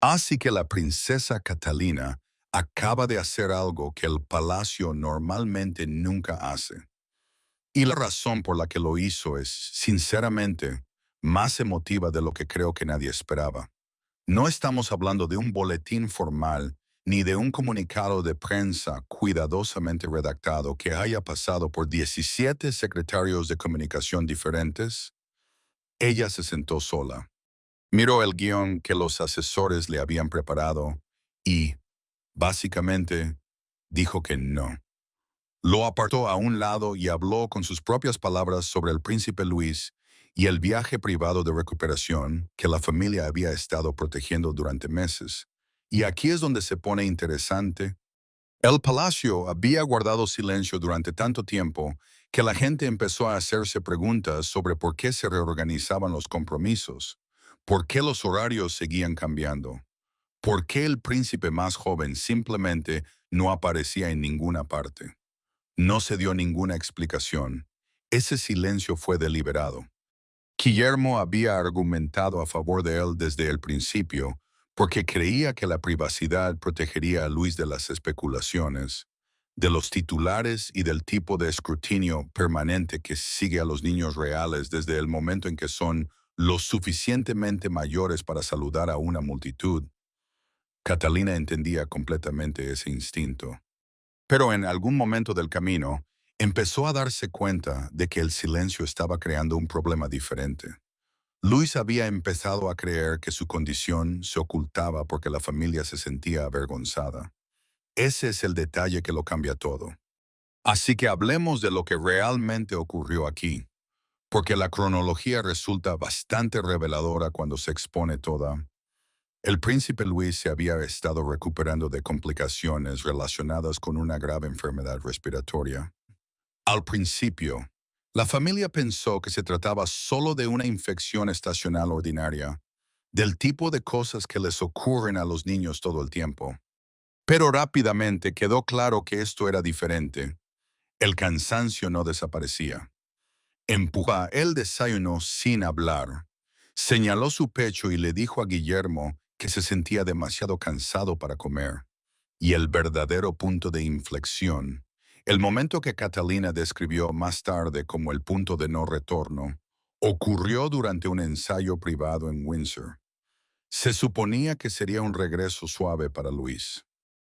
Así que la princesa Catalina acaba de hacer algo que el palacio normalmente nunca hace. Y la razón por la que lo hizo es, sinceramente, más emotiva de lo que creo que nadie esperaba. No estamos hablando de un boletín formal ni de un comunicado de prensa cuidadosamente redactado que haya pasado por 17 secretarios de comunicación diferentes. Ella se sentó sola. Miró el guión que los asesores le habían preparado y, básicamente, dijo que no. Lo apartó a un lado y habló con sus propias palabras sobre el príncipe Luis y el viaje privado de recuperación que la familia había estado protegiendo durante meses. Y aquí es donde se pone interesante. El palacio había guardado silencio durante tanto tiempo que la gente empezó a hacerse preguntas sobre por qué se reorganizaban los compromisos, por qué los horarios seguían cambiando, por qué el príncipe más joven simplemente no aparecía en ninguna parte. No se dio ninguna explicación. Ese silencio fue deliberado. Guillermo había argumentado a favor de él desde el principio porque creía que la privacidad protegería a Luis de las especulaciones, de los titulares y del tipo de escrutinio permanente que sigue a los niños reales desde el momento en que son lo suficientemente mayores para saludar a una multitud. Catalina entendía completamente ese instinto. Pero en algún momento del camino, empezó a darse cuenta de que el silencio estaba creando un problema diferente. Luis había empezado a creer que su condición se ocultaba porque la familia se sentía avergonzada. Ese es el detalle que lo cambia todo. Así que hablemos de lo que realmente ocurrió aquí, porque la cronología resulta bastante reveladora cuando se expone toda. El príncipe Luis se había estado recuperando de complicaciones relacionadas con una grave enfermedad respiratoria. Al principio, la familia pensó que se trataba solo de una infección estacional ordinaria, del tipo de cosas que les ocurren a los niños todo el tiempo. Pero rápidamente quedó claro que esto era diferente. El cansancio no desaparecía. Empujó el desayuno sin hablar. Señaló su pecho y le dijo a Guillermo que se sentía demasiado cansado para comer. Y el verdadero punto de inflexión, el momento que Catalina describió más tarde como el punto de no retorno, ocurrió durante un ensayo privado en Windsor. Se suponía que sería un regreso suave para Luis,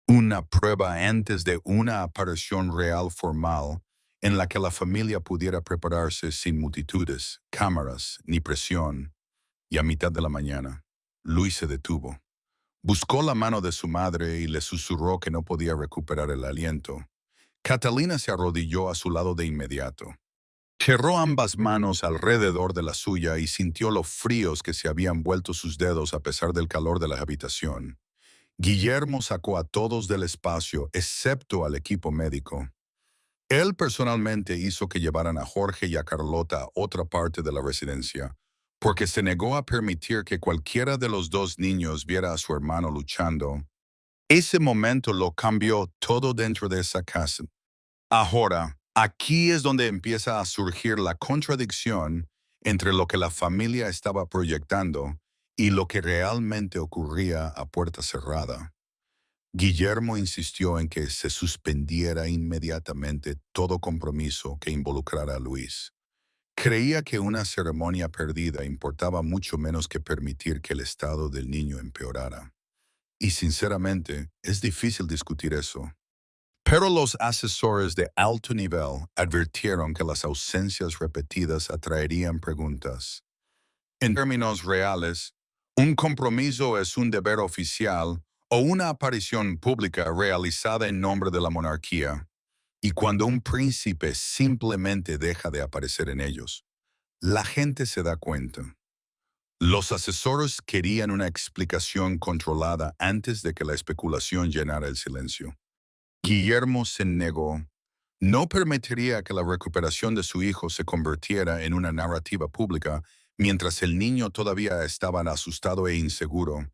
una prueba antes de una aparición real formal en la que la familia pudiera prepararse sin multitudes, cámaras ni presión. Y a mitad de la mañana, Luis se detuvo. Buscó la mano de su madre y le susurró que no podía recuperar el aliento. Catalina se arrodilló a su lado de inmediato. Cerró ambas manos alrededor de la suya y sintió lo fríos que se habían vuelto sus dedos a pesar del calor de la habitación. Guillermo sacó a todos del espacio, excepto al equipo médico. Él personalmente hizo que llevaran a Jorge y a Carlota a otra parte de la residencia, porque se negó a permitir que cualquiera de los dos niños viera a su hermano luchando. Ese momento lo cambió todo dentro de esa casa. Ahora, aquí es donde empieza a surgir la contradicción entre lo que la familia estaba proyectando y lo que realmente ocurría a puerta cerrada. Guillermo insistió en que se suspendiera inmediatamente todo compromiso que involucrara a Luis. Creía que una ceremonia perdida importaba mucho menos que permitir que el estado del niño empeorara. Y sinceramente, es difícil discutir eso. Pero los asesores de alto nivel advirtieron que las ausencias repetidas atraerían preguntas. En términos reales, un compromiso es un deber oficial o una aparición pública realizada en nombre de la monarquía, y cuando un príncipe simplemente deja de aparecer en ellos, la gente se da cuenta. Los asesores querían una explicación controlada antes de que la especulación llenara el silencio. Guillermo se negó. No permitiría que la recuperación de su hijo se convirtiera en una narrativa pública mientras el niño todavía estaba asustado e inseguro.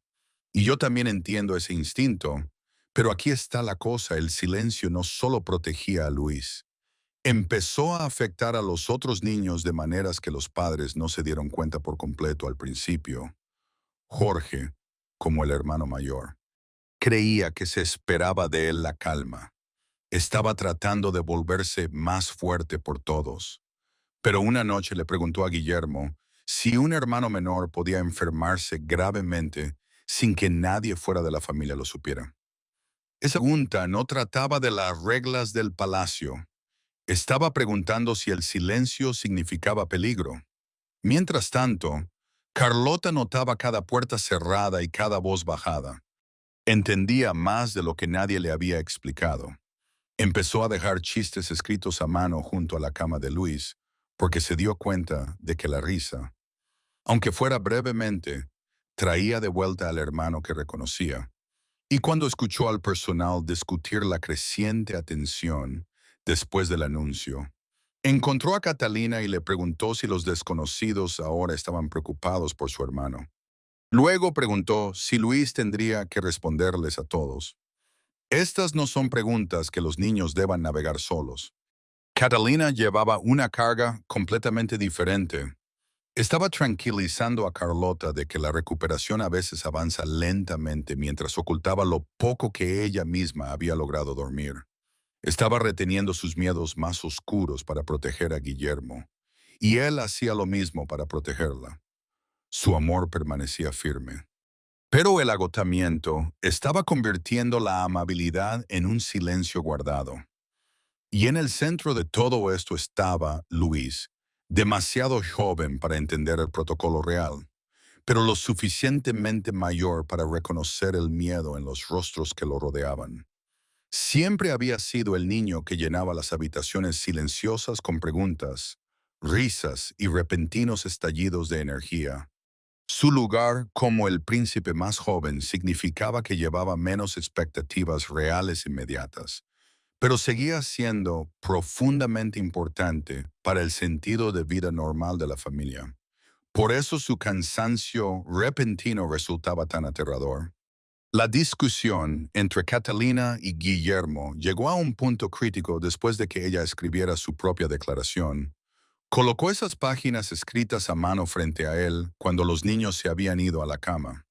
Y yo también entiendo ese instinto, pero aquí está la cosa, el silencio no solo protegía a Luis, empezó a afectar a los otros niños de maneras que los padres no se dieron cuenta por completo al principio. Jorge, como el hermano mayor. Creía que se esperaba de él la calma. Estaba tratando de volverse más fuerte por todos. Pero una noche le preguntó a Guillermo si un hermano menor podía enfermarse gravemente sin que nadie fuera de la familia lo supiera. Esa pregunta no trataba de las reglas del palacio. Estaba preguntando si el silencio significaba peligro. Mientras tanto, Carlota notaba cada puerta cerrada y cada voz bajada. Entendía más de lo que nadie le había explicado. Empezó a dejar chistes escritos a mano junto a la cama de Luis, porque se dio cuenta de que la risa, aunque fuera brevemente, traía de vuelta al hermano que reconocía. Y cuando escuchó al personal discutir la creciente atención después del anuncio, encontró a Catalina y le preguntó si los desconocidos ahora estaban preocupados por su hermano. Luego preguntó si Luis tendría que responderles a todos. Estas no son preguntas que los niños deban navegar solos. Catalina llevaba una carga completamente diferente. Estaba tranquilizando a Carlota de que la recuperación a veces avanza lentamente mientras ocultaba lo poco que ella misma había logrado dormir. Estaba reteniendo sus miedos más oscuros para proteger a Guillermo, y él hacía lo mismo para protegerla. Su amor permanecía firme. Pero el agotamiento estaba convirtiendo la amabilidad en un silencio guardado. Y en el centro de todo esto estaba Luis, demasiado joven para entender el protocolo real, pero lo suficientemente mayor para reconocer el miedo en los rostros que lo rodeaban. Siempre había sido el niño que llenaba las habitaciones silenciosas con preguntas, risas y repentinos estallidos de energía. Su lugar como el príncipe más joven significaba que llevaba menos expectativas reales inmediatas, pero seguía siendo profundamente importante para el sentido de vida normal de la familia. Por eso su cansancio repentino resultaba tan aterrador. La discusión entre Catalina y Guillermo llegó a un punto crítico después de que ella escribiera su propia declaración. Colocó esas páginas escritas a mano frente a él cuando los niños se habían ido a la cama.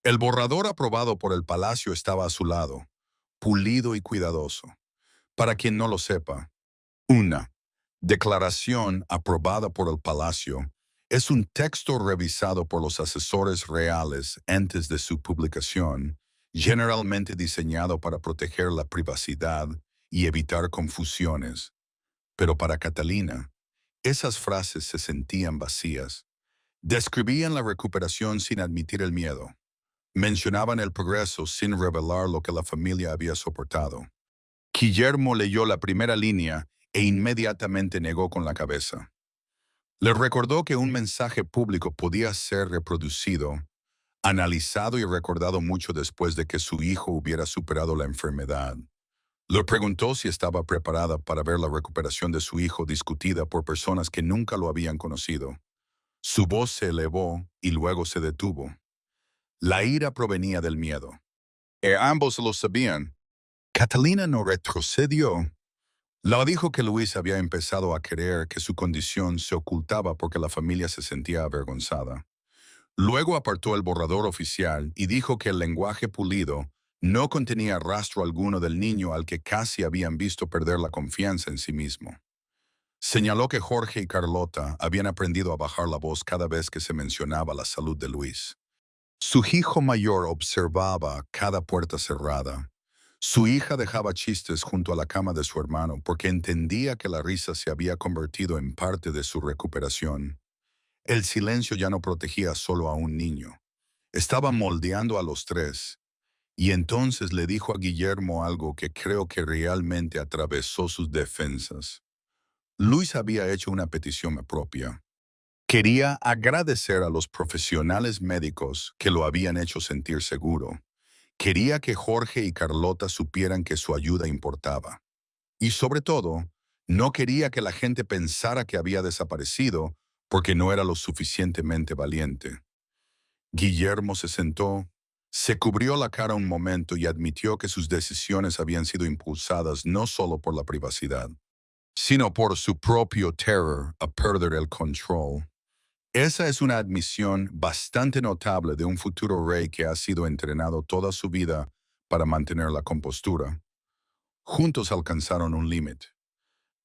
El borrador aprobado por el palacio estaba a su lado, pulido y cuidadoso. Para quien no lo sepa, una declaración aprobada por el palacio es un texto revisado por los asesores reales antes de su publicación, generalmente diseñado para proteger la privacidad y evitar confusiones. Pero para Catalina, esas frases se sentían vacías. Describían la recuperación sin admitir el miedo. Mencionaban el progreso sin revelar lo que la familia había soportado. Guillermo leyó la primera línea e inmediatamente negó con la cabeza. Le recordó que un mensaje público podía ser reproducido, analizado y recordado mucho después de que su hijo hubiera superado la enfermedad. Le preguntó si estaba preparada para ver la recuperación de su hijo discutida por personas que nunca lo habían conocido. Su voz se elevó y luego se detuvo. La ira provenía del miedo. Ambos lo sabían. Catalina no retrocedió. La dijo que Luis había empezado a creer que su condición se ocultaba porque la familia se sentía avergonzada. Luego apartó el borrador oficial y dijo que el lenguaje pulido no contenía rastro alguno del niño al que casi habían visto perder la confianza en sí mismo. Señaló que Jorge y Carlota habían aprendido a bajar la voz cada vez que se mencionaba la salud de Luis. Su hijo mayor observaba cada puerta cerrada. Su hija dejaba chistes junto a la cama de su hermano porque entendía que la risa se había convertido en parte de su recuperación. El silencio ya no protegía solo a un niño. Estaba moldeando a los tres. Y entonces le dijo a Guillermo algo que creo que realmente atravesó sus defensas. Luis había hecho una petición propia. Quería agradecer a los profesionales médicos que lo habían hecho sentir seguro. Quería que Jorge y Carlota supieran que su ayuda importaba. Y sobre todo, no quería que la gente pensara que había desaparecido porque no era lo suficientemente valiente. Guillermo se sentó, se cubrió la cara un momento y admitió que sus decisiones habían sido impulsadas no solo por la privacidad, sino por su propio terror a perder el control. Esa es una admisión bastante notable de un futuro rey que ha sido entrenado toda su vida para mantener la compostura. Juntos alcanzaron un límite.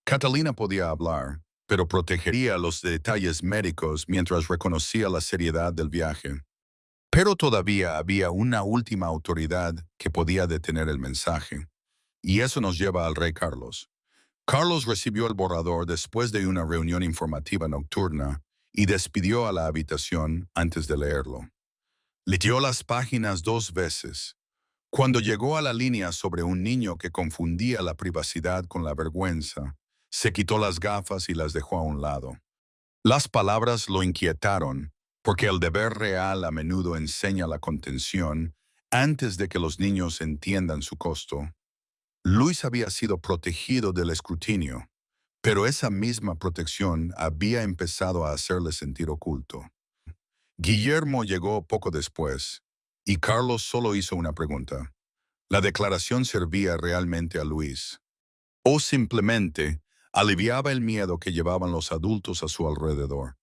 Catalina podía hablar, pero protegería los detalles médicos mientras reconocía la seriedad del viaje. Pero todavía había una última autoridad que podía detener el mensaje. Y eso nos lleva al rey Carlos. Carlos recibió el borrador después de una reunión informativa nocturna y despidió a la habitación antes de leerlo. Leyó las páginas 2 veces. Cuando llegó a la línea sobre un niño que confundía la privacidad con la vergüenza, se quitó las gafas y las dejó a un lado. Las palabras lo inquietaron, porque el deber real a menudo enseña la contención antes de que los niños entiendan su costo. Luis había sido protegido del escrutinio, pero esa misma protección había empezado a hacerle sentir oculto. Guillermo llegó poco después, y Carlos solo hizo una pregunta. ¿La declaración servía realmente a Luis? ¿O simplemente aliviaba el miedo que llevaban los adultos a su alrededor?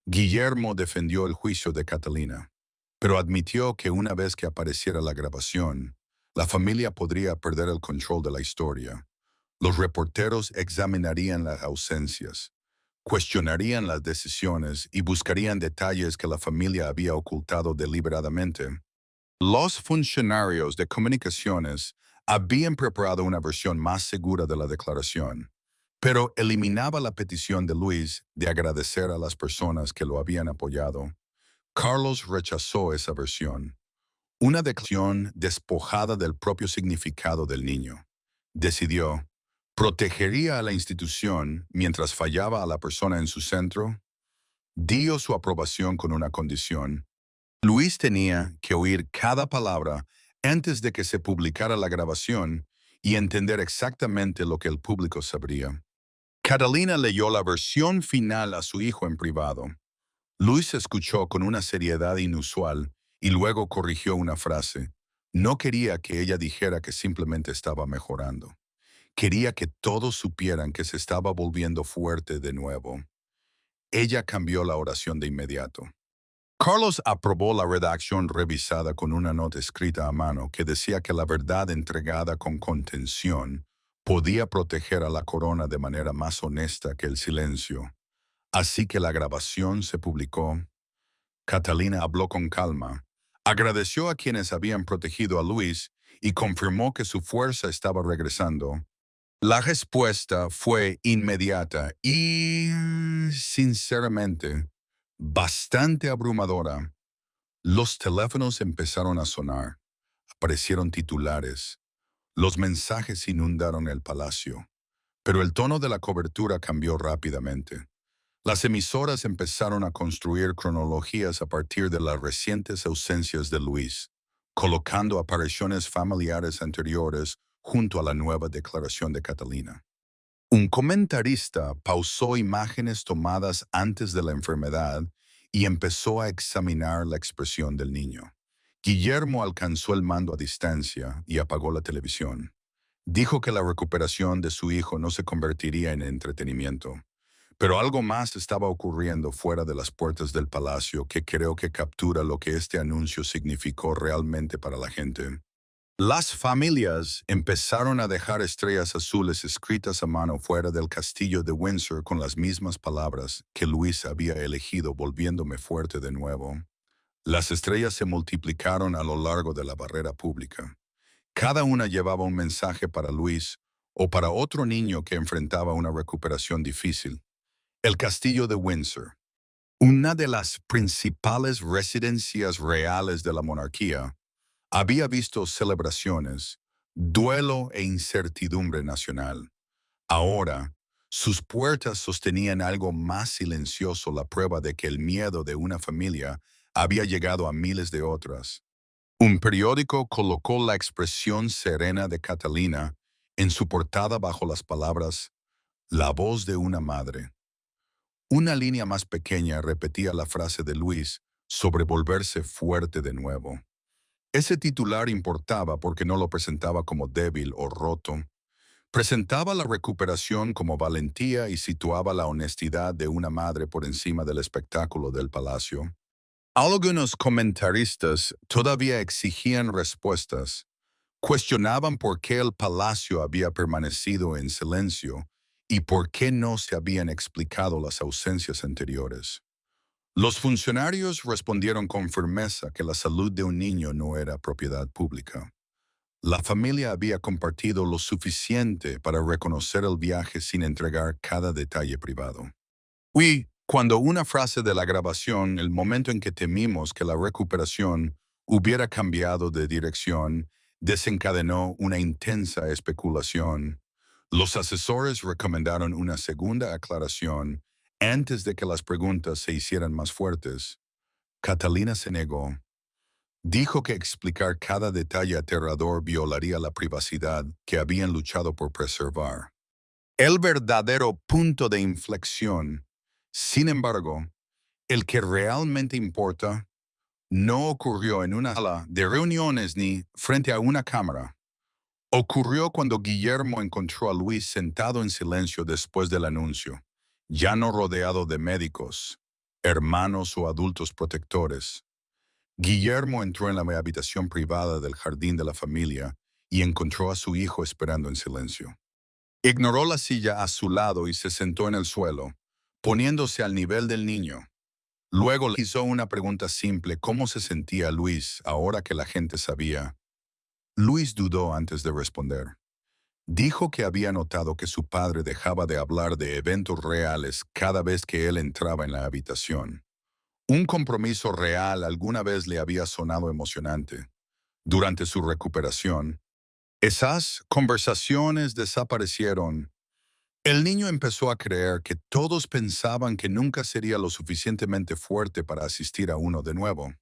Guillermo defendió el juicio de Catalina, pero admitió que una vez que apareciera la grabación, la familia podría perder el control de la historia. Los reporteros examinarían las ausencias, cuestionarían las decisiones y buscarían detalles que la familia había ocultado deliberadamente. Los funcionarios de comunicaciones habían preparado una versión más segura de la declaración, pero eliminaba la petición de Luis de agradecer a las personas que lo habían apoyado. Carlos rechazó esa versión, una declaración despojada del propio significado del niño. Decidió, ¿protegería a la institución mientras fallaba a la persona en su centro? Dio su aprobación con una condición. Luis tenía que oír cada palabra antes de que se publicara la grabación y entender exactamente lo que el público sabría. Catalina leyó la versión final a su hijo en privado. Luis escuchó con una seriedad inusual y luego corrigió una frase. No quería que ella dijera que simplemente estaba mejorando. Quería que todos supieran que se estaba volviendo fuerte de nuevo. Ella cambió la oración de inmediato. Carlos aprobó la redacción revisada con una nota escrita a mano que decía que la verdad entregada con contención podía proteger a la corona de manera más honesta que el silencio. Así que la grabación se publicó. Catalina habló con calma, agradeció a quienes habían protegido a Luis y confirmó que su fuerza estaba regresando. La respuesta fue inmediata y, sinceramente, bastante abrumadora. Los teléfonos empezaron a sonar, aparecieron titulares, los mensajes inundaron el palacio, pero el tono de la cobertura cambió rápidamente. Las emisoras empezaron a construir cronologías a partir de las recientes ausencias de Luis, colocando apariciones familiares anteriores junto a la nueva declaración de Catalina. Un comentarista pausó imágenes tomadas antes de la enfermedad y empezó a examinar la expresión del niño. Guillermo alcanzó el mando a distancia y apagó la televisión. Dijo que la recuperación de su hijo no se convertiría en entretenimiento. Pero algo más estaba ocurriendo fuera de las puertas del palacio que creo que captura lo que este anuncio significó realmente para la gente. Las familias empezaron a dejar estrellas azules escritas a mano fuera del castillo de Windsor con las mismas palabras que Luis había elegido, volviéndome fuerte de nuevo. Las estrellas se multiplicaron a lo largo de la barrera pública. Cada una llevaba un mensaje para Luis o para otro niño que enfrentaba una recuperación difícil. El castillo de Windsor, una de las principales residencias reales de la monarquía, había visto celebraciones, duelo e incertidumbre nacional. Ahora, sus puertas sostenían algo más silencioso, la prueba de que el miedo de una familia había llegado a miles de otras. Un periódico colocó la expresión serena de Catalina en su portada bajo las palabras «La voz de una madre». Una línea más pequeña repetía la frase de Luis sobre volverse fuerte de nuevo. Ese titular importaba porque no lo presentaba como débil o roto, Presentaba la recuperación como valentía y situaba la honestidad de una madre por encima del espectáculo del palacio. Algunos comentaristas todavía exigían respuestas. Cuestionaban por qué el palacio había permanecido en silencio y por qué no se habían explicado las ausencias anteriores. Los funcionarios respondieron con firmeza que la salud de un niño no era propiedad pública. La familia había compartido lo suficiente para reconocer el viaje sin entregar cada detalle privado. Y cuando una frase de la grabación, el momento en que temimos que la recuperación hubiera cambiado de dirección, desencadenó una intensa especulación, los asesores recomendaron una segunda aclaración antes de que las preguntas se hicieran más fuertes. Catalina se negó. Dijo que explicar cada detalle aterrador violaría la privacidad que habían luchado por preservar. El verdadero punto de inflexión, sin embargo, el que realmente importa, no ocurrió en una sala de reuniones ni frente a una cámara. Ocurrió cuando Guillermo encontró a Luis sentado en silencio después del anuncio, ya no rodeado de médicos, hermanos o adultos protectores. Guillermo entró en la habitación privada del jardín de la familia y encontró a su hijo esperando en silencio. Ignoró la silla a su lado y se sentó en el suelo, poniéndose al nivel del niño. Luego le hizo una pregunta simple: ¿cómo se sentía Luis ahora que la gente sabía? Luis dudó antes de responder. Dijo que había notado que su padre dejaba de hablar de eventos reales cada vez que él entraba en la habitación. Un compromiso real alguna vez le había sonado emocionante. Durante su recuperación, esas conversaciones desaparecieron. El niño empezó a creer que todos pensaban que nunca sería lo suficientemente fuerte para asistir a uno de nuevo.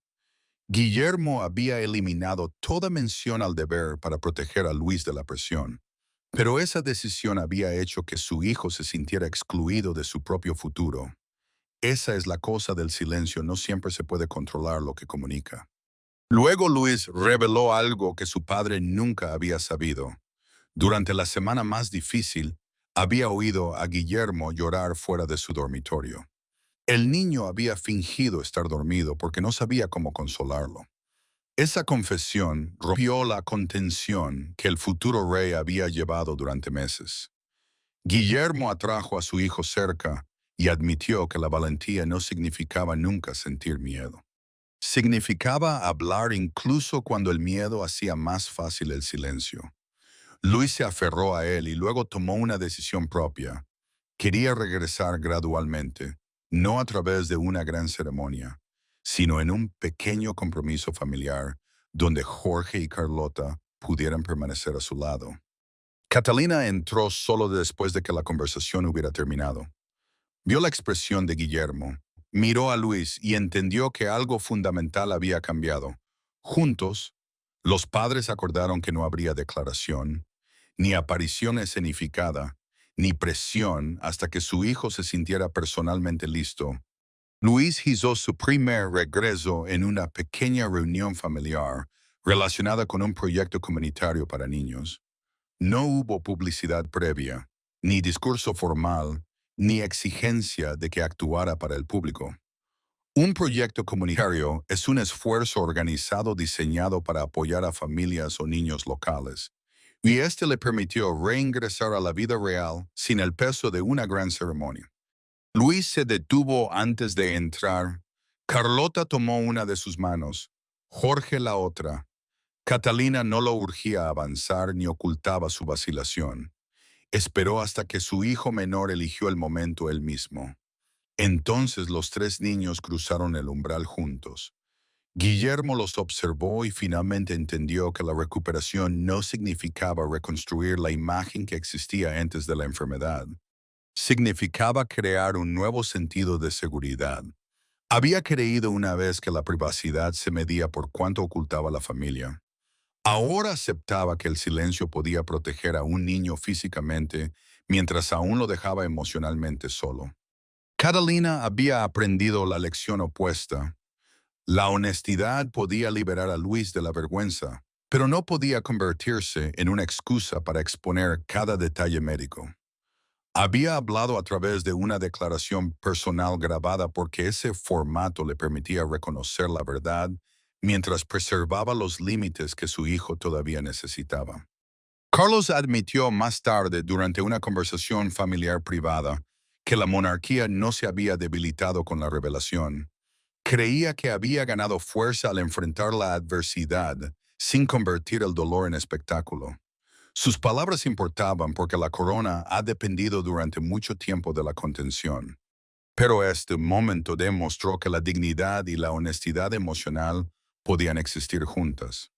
Guillermo había eliminado toda mención al deber para proteger a Luis de la presión, pero esa decisión había hecho que su hijo se sintiera excluido de su propio futuro. Esa es la cosa del silencio, no siempre se puede controlar lo que comunica. Luego Luis reveló algo que su padre nunca había sabido. Durante la semana más difícil, había oído a Guillermo llorar fuera de su dormitorio. El niño había fingido estar dormido porque no sabía cómo consolarlo. Esa confesión rompió la contención que el futuro rey había llevado durante meses. Guillermo atrajo a su hijo cerca y admitió que la valentía no significaba nunca sentir miedo. Significaba hablar incluso cuando el miedo hacía más fácil el silencio. Luis se aferró a él y luego tomó una decisión propia. Quería regresar gradualmente, no a través de una gran ceremonia, sino en un pequeño compromiso familiar donde Jorge y Carlota pudieran permanecer a su lado. Catalina entró solo después de que la conversación hubiera terminado. Vio la expresión de Guillermo, miró a Luis y entendió que algo fundamental había cambiado. Juntos, los padres acordaron que no habría declaración, ni aparición escenificada, ni presión hasta que su hijo se sintiera personalmente listo. Luis hizo su primer regreso en una pequeña reunión familiar relacionada con un proyecto comunitario para niños. No hubo publicidad previa, ni discurso formal, ni exigencia de que actuara para el público. Un proyecto comunitario es un esfuerzo organizado diseñado para apoyar a familias o niños locales, y este le permitió reingresar a la vida real sin el peso de una gran ceremonia. Luis se detuvo antes de entrar. Carlota tomó una de sus manos, Jorge la otra. Catalina no lo urgía a avanzar ni ocultaba su vacilación. Esperó hasta que su hijo menor eligió el momento él mismo. Entonces los tres niños cruzaron el umbral juntos. Guillermo los observó y finalmente entendió que la recuperación no significaba reconstruir la imagen que existía antes de la enfermedad. Significaba crear un nuevo sentido de seguridad. Había creído una vez que la privacidad se medía por cuánto ocultaba la familia. Ahora aceptaba que el silencio podía proteger a un niño físicamente mientras aún lo dejaba emocionalmente solo. Catalina había aprendido la lección opuesta. La honestidad podía liberar a Luis de la vergüenza, pero no podía convertirse en una excusa para exponer cada detalle médico. Había hablado a través de una declaración personal grabada porque ese formato le permitía reconocer la verdad mientras preservaba los límites que su hijo todavía necesitaba. Carlos admitió más tarde, durante una conversación familiar privada, que la monarquía no se había debilitado con la revelación. Creía que había ganado fuerza al enfrentar la adversidad sin convertir el dolor en espectáculo. Sus palabras importaban porque la corona ha dependido durante mucho tiempo de la contención. Pero este momento demostró que la dignidad y la honestidad emocional podían existir juntas.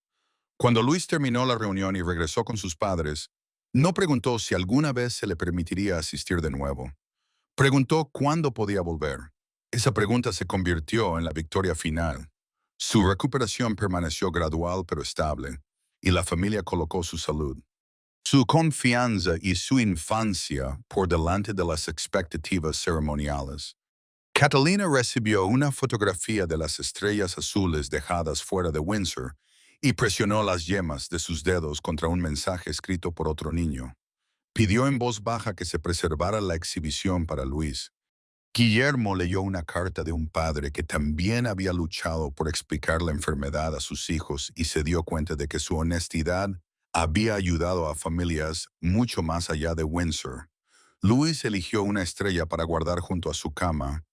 Cuando Luis terminó la reunión y regresó con sus padres, no preguntó si alguna vez se le permitiría asistir de nuevo. Preguntó cuándo podía volver. Esa pregunta se convirtió en la victoria final. Su recuperación permaneció gradual pero estable, y la familia colocó su salud, su confianza y su infancia por delante de las expectativas ceremoniales. Catalina recibió una fotografía de las estrellas azules dejadas fuera de Windsor y presionó las yemas de sus dedos contra un mensaje escrito por otro niño. Pidió en voz baja que se preservara la exhibición para Luis. Guillermo leyó una carta de un padre que también había luchado por explicar la enfermedad a sus hijos y se dio cuenta de que su honestidad había ayudado a familias mucho más allá de Windsor. Luis eligió una estrella para guardar junto a su cama.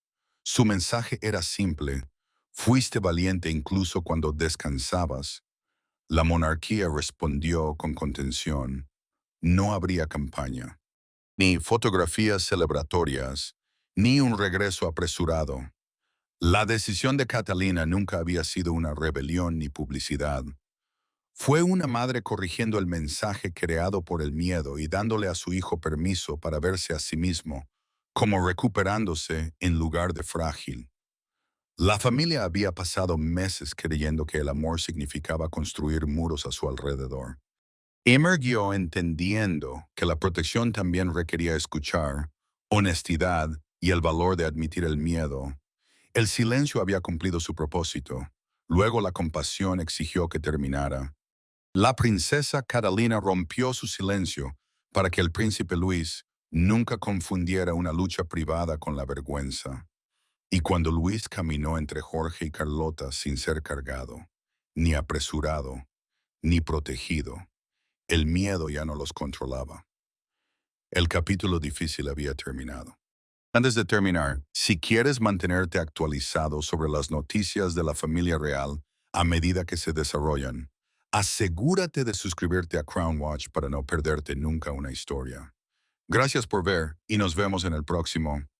Su mensaje era simple: fuiste valiente incluso cuando descansabas. La monarquía respondió con contención. No habría campaña, ni fotografías celebratorias, ni un regreso apresurado. La decisión de Catalina nunca había sido una rebelión ni publicidad. Fue una madre corrigiendo el mensaje creado por el miedo y dándole a su hijo permiso para verse a sí mismo, como recuperándose en lugar de frágil. La familia había pasado meses creyendo que el amor significaba construir muros a su alrededor. Emergió entendiendo que la protección también requería escuchar, honestidad y el valor de admitir el miedo. El silencio había cumplido su propósito. Luego la compasión exigió que terminara. La princesa Catalina rompió su silencio para que el príncipe Luis nunca confundiera una lucha privada con la vergüenza. Y cuando Luis caminó entre Jorge y Carlota sin ser cargado, ni apresurado, ni protegido, el miedo ya no los controlaba. El capítulo difícil había terminado. Antes de terminar, si quieres mantenerte actualizado sobre las noticias de la familia real a medida que se desarrollan, asegúrate de suscribirte a Crown Watch para no perderte nunca una historia. Gracias por ver y nos vemos en el próximo.